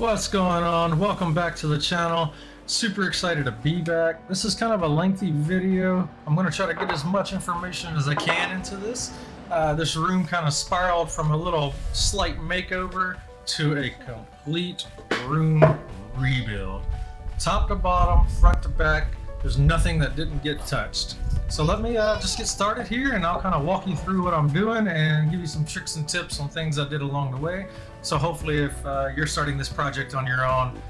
What's going on? Welcome back to the channel. Super excited to be back. This is kind of a lengthy video. I'm going to try to get as much information as I can into this. This room kind of spiraled from a little slight makeover to a complete room rebuild. Top to bottom, front to back, there's nothing that didn't get touched. So let me just get started here, and I'll kind of walk you through what I'm doing and give you some tricks and tips on things I did along the way. So hopefully if you're starting this project on your own,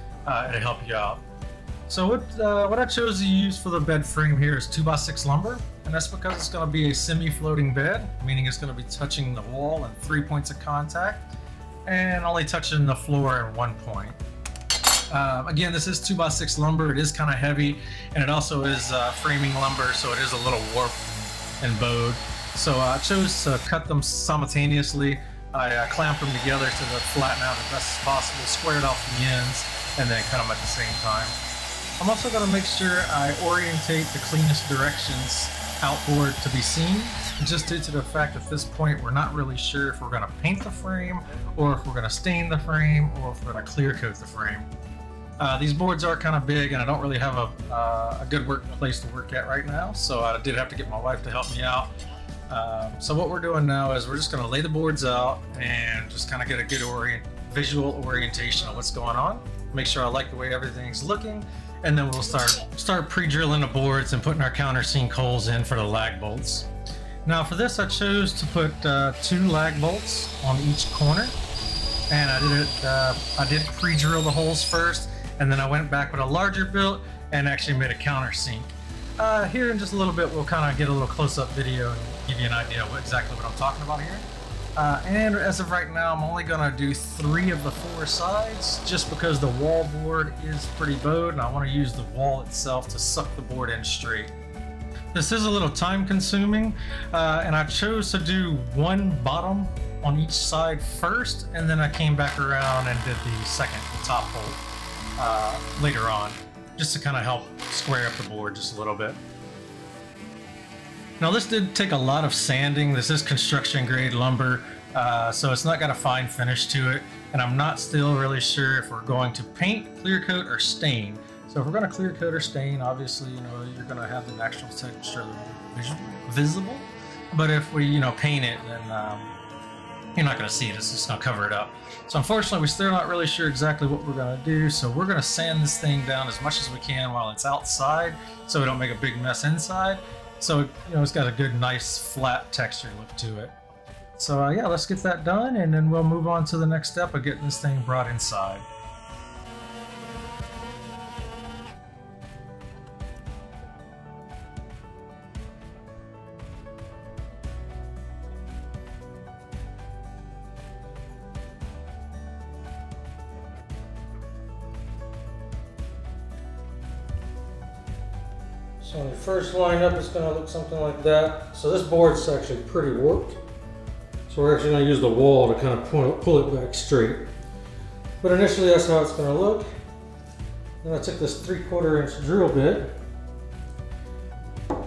it'll help you out. So what I chose to use for the bed frame here is 2x6 lumber, and that's because it's going to be a semi-floating bed, meaning it's going to be touching the wall in 3 points of contact and only touching the floor at 1 point. Again, this is 2x6 lumber. It is kind of heavy, and it also is framing lumber, so it is a little warped and bowed. So I chose to cut them simultaneously. I clamped them together to flatten out as best as possible, squared off the ends, and then cut them at the same time. I'm also going to make sure I orientate the cleanest directions outboard to be seen, just due to the fact at this point we're not really sure if we're going to paint the frame, or if we're going to stain the frame, or if we're going to clear coat the frame. These boards are kind of big, and I don't really have a good workplace to work at right now, so I did have to get my wife to help me out. So what we're doing now is we're just going to lay the boards out and just kind of get a good visual orientation of what's going on. Make sure I like the way everything's looking, and then we'll start pre-drilling the boards and putting our countersink holes in for the lag bolts. Now for this, I chose to put 2 lag bolts on each corner, and I did pre-drill the holes first, and then I went back with a larger build and actually made a countersink. Here in just a little bit, we'll kind of get a little close-up video and give you an idea of exactly what I'm talking about here. And as of right now, I'm only going to do 3 of the 4 sides, just because the wall board is pretty bowed, and I want to use the wall itself to suck the board in straight. This is a little time-consuming, and I chose to do 1 bottom on each side first, and then I came back around and did the top bolt later on, just to kind of help square up the board just a little bit. Now this did take a lot of sanding. This is construction grade lumber, so it's not got a fine finish to it, and I'm not still really sure if we're going to paint, clear coat, or stain. So if we're going to clear coat or stain, obviously, you're going to have the natural texture visible, but if we, paint it, then you're not going to see it. It's just going to cover it up. So unfortunately, we're still not really sure exactly what we're going to do. So we're going to sand this thing down as much as we can while it's outside, so we don't make a big mess inside. So it's got a good, nice, flat texture look to it. So yeah, let's get that done, and then we'll move on to the next step of getting this thing brought inside. So when you first line up, it's going to look something like that. So this board's actually pretty warped. So we're actually going to use the wall to kind of pull it back straight. But initially that's how it's going to look. Then I took this 3/4 inch drill bit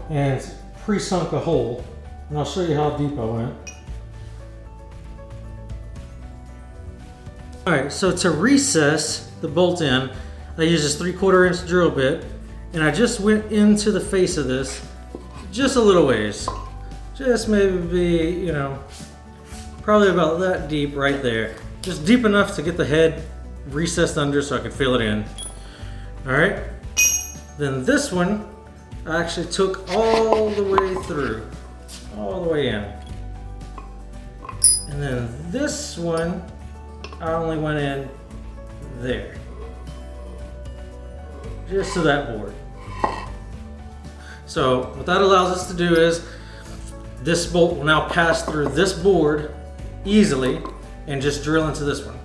and pre-sunk a hole. And I'll show you how deep I went. Alright, so to recess the bolt in, I used this 3/4 inch drill bit. And I just went into the face of this just a little ways. Just maybe, probably about that deep right there. Just deep enough to get the head recessed under so I can fill it in. All right. Then this one, I actually took all the way through, all the way in. And then this one, I only went in there. Just to that board. So what that allows us to do is this bolt will now pass through this board easily and just drill into this one.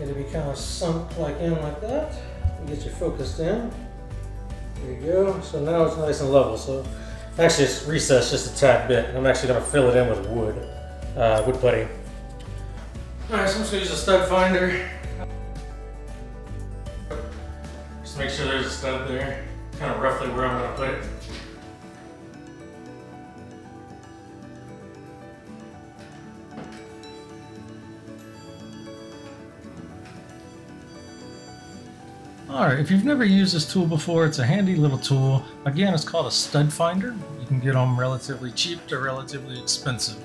It'll be kind of sunk in like that. You get your focused in. There you go. So now it's nice and level. So actually it's recessed just a tad bit. I'm actually going to fill it in with wood putty. All right, so I'm just going to use a stud finder. Make sure there's a stud there, kind of roughly where I'm going to put it. Alright, if you've never used this tool before, it's a handy little tool. Again, it's called a stud finder. You can get them relatively cheap to relatively expensive.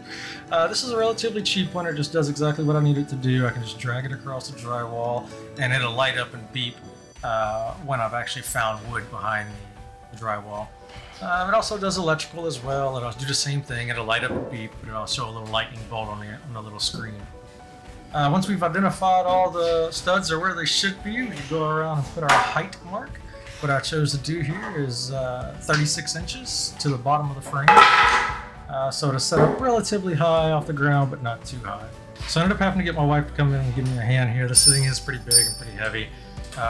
This is a relatively cheap one. It just does exactly what I need it to do. I can just drag it across the drywall and it'll light up and beep when I've actually found wood behind the drywall. It also does electrical as well. It'll do the same thing. It'll light up and beep, but it'll show a little lightning bolt on the little screen. Once we've identified all the studs are where they should be, we can go around and put our height mark. What I chose to do here is 36 inches to the bottom of the frame. So to set up relatively high off the ground, but not too high. So I ended up having to get my wife to come in and give me a hand here. This thing is pretty big and pretty heavy.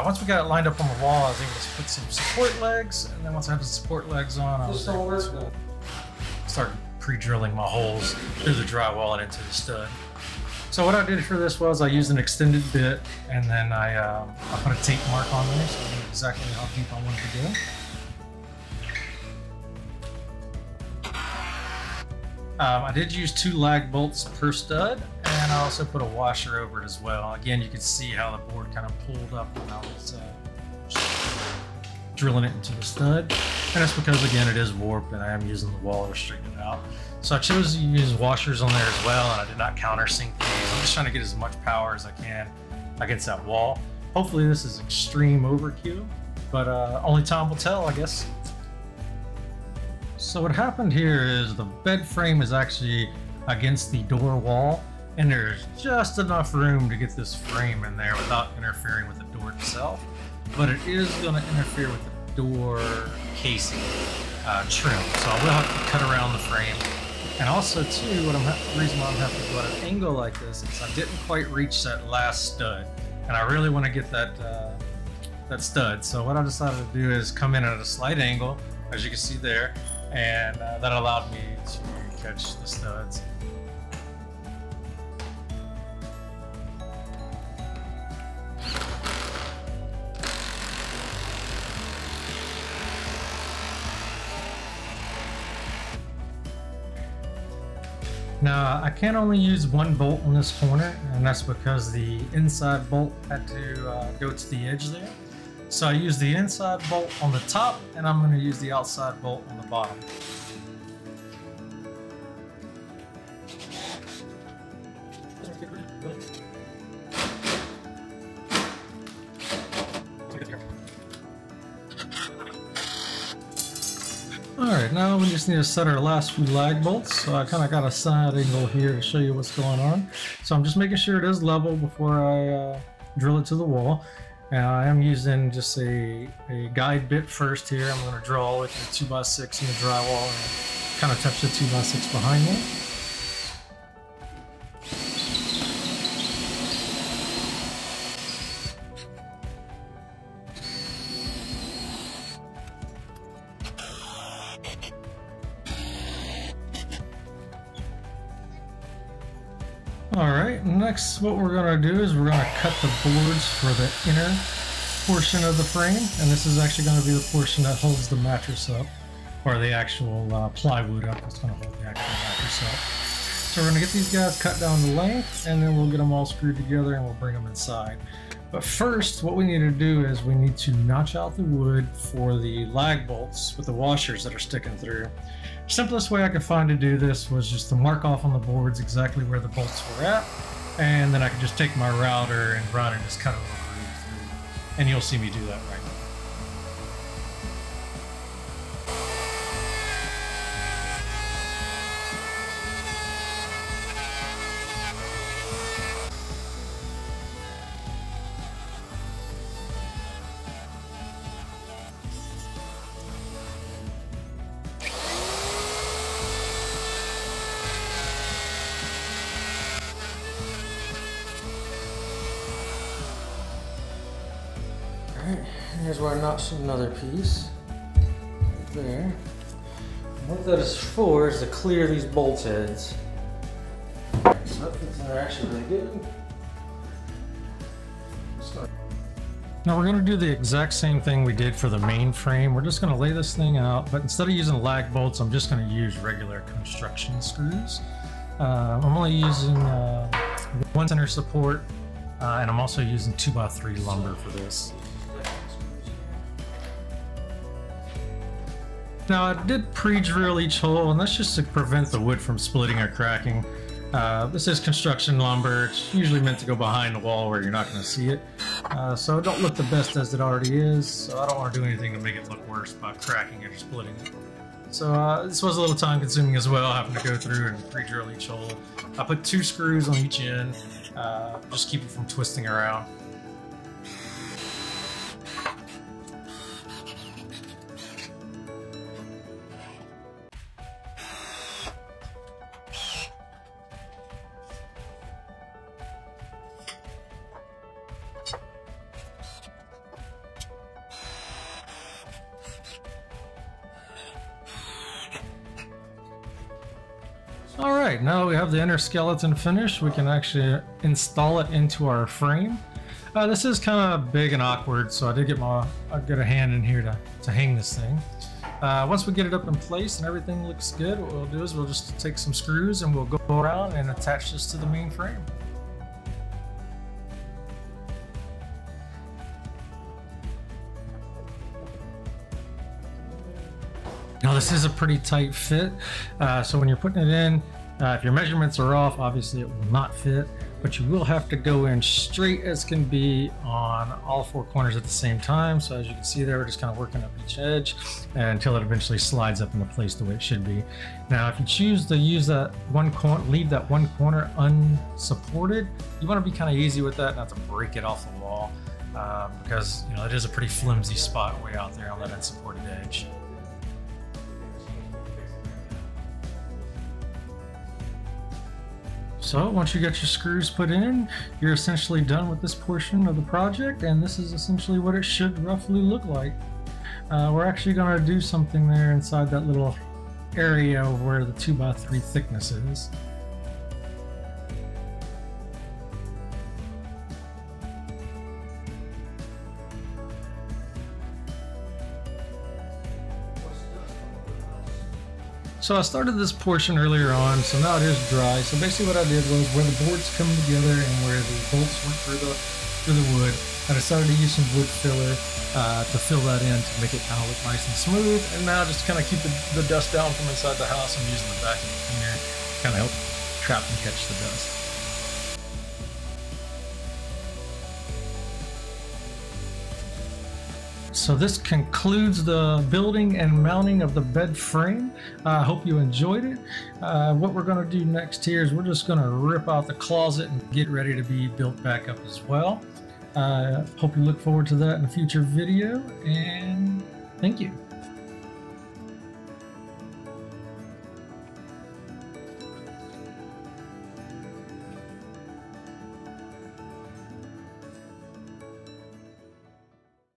Once we got it lined up on the wall, I was able to put some support legs, and then once I have the support legs on, I was able to start pre-drilling my holes through the drywall and into the stud. So what I did for this was I used an extended bit, and then I put a tape mark on there so I knew exactly how deep I wanted to go. I did use 2 lag bolts per stud, and I also put a washer over it as well. Again, you can see how the board kind of pulled up when I was drilling it into the stud. And that's because, again, it is warped and I am using the wall to straighten it out. So I chose to use washers on there as well, and I did not countersink these. I'm just trying to get as much power as I can against that wall. Hopefully this is extreme overkill, but only time will tell, I guess. So what happened here is the bed frame is actually against the door wall, and there's just enough room to get this frame in there without interfering with the door itself. But it is going to interfere with the door casing trim, so I will have to cut around the frame. And also too, the reason why I'm having to go at an angle like this is I didn't quite reach that last stud, and I really want to get that that stud. So what I decided to do is come in at a slight angle, as you can see there, and that allowed me to catch the studs. Now, I can only use 1 bolt on this corner, and that's because the inside bolt had to go to the edge there. So I used the inside bolt on the top, and I'm going to use the outside bolt on the bottom. Alright, now we just need to set our last few lag bolts. So I kind of got a side angle here to show you what's going on. So I'm just making sure it is level before I drill it to the wall. And I am using just a guide bit first here. I'm going to draw with the 2x6 in the drywall and kind of touch the 2x6 behind me. Alright, next what we're going to do is we're going to cut the boards for the inner portion of the frame, and this is actually going to be the portion that holds the mattress up, or the actual plywood up. That's going to hold the actual mattress up. So we're going to get these guys cut down to length, and then we'll get them all screwed together and we'll bring them inside. But first, what we need to do is we need to notch out the wood for the lag bolts with the washers that are sticking through. Simplest way I could find to do this was just to mark off on the boards exactly where the bolts were at, and then I could just take my router and run and just cut a little groove through. And you'll see me do that right now. Alright, here's where I notched another piece. Right there. And what that is for is to clear these bolt heads. Alright, so that fits in there actually really good. Now we're going to do the exact same thing we did for the main frame. We're just going to lay this thing out, but instead of using lag bolts, I'm just going to use regular construction screws. I'm only using 1 center support, and I'm also using 2x3 lumber for this. Now I did pre-drill each hole, and that's just to prevent the wood from splitting or cracking. This is construction lumber. It's usually meant to go behind the wall where you're not going to see it. So it don't look the best as it already is, so I don't want to do anything to make it look worse by cracking it or splitting it. So this was a little time consuming as well, having to go through and pre-drill each hole. I put 2 screws on each end, just keep it from twisting around. Alright, now we have the inner skeleton finished. We can actually install it into our frame. This is kind of big and awkward, so I did get a hand in here to hang this thing. Once we get it up in place and everything looks good, what we'll do is we'll just take some screws and we'll go around and attach this to the main frame. Now this is a pretty tight fit, so when you're putting it in, if your measurements are off, obviously it will not fit, but you will have to go in straight as can be on all 4 corners at the same time. So as you can see there, we're just kind of working up each edge until it eventually slides up into place the way it should be. Now if you choose to use that one corner, leave that one corner unsupported, you want to be kind of easy with that, not to break it off the wall, because it is a pretty flimsy spot way out there on that unsupported edge. So once you get your screws put in, you're essentially done with this portion of the project, and this is essentially what it should roughly look like. We're actually going to do something there inside that little area where the 2x3 thickness is. So I started this portion earlier on, so now it is dry. So basically what I did was where the boards come together and where the bolts went through the wood, I decided to use some wood filler to fill that in to make it kind of look nice and smooth. And now just kind of keep the dust down from inside the house. I'm using the vacuum cleaner to kind of help trap and catch the dust. So this concludes the building and mounting of the bed frame. I hope you enjoyed it. What we're going to do next here is we're just going to rip out the closet and get ready to be built back up as well. Hope you look forward to that in a future video, and thank you.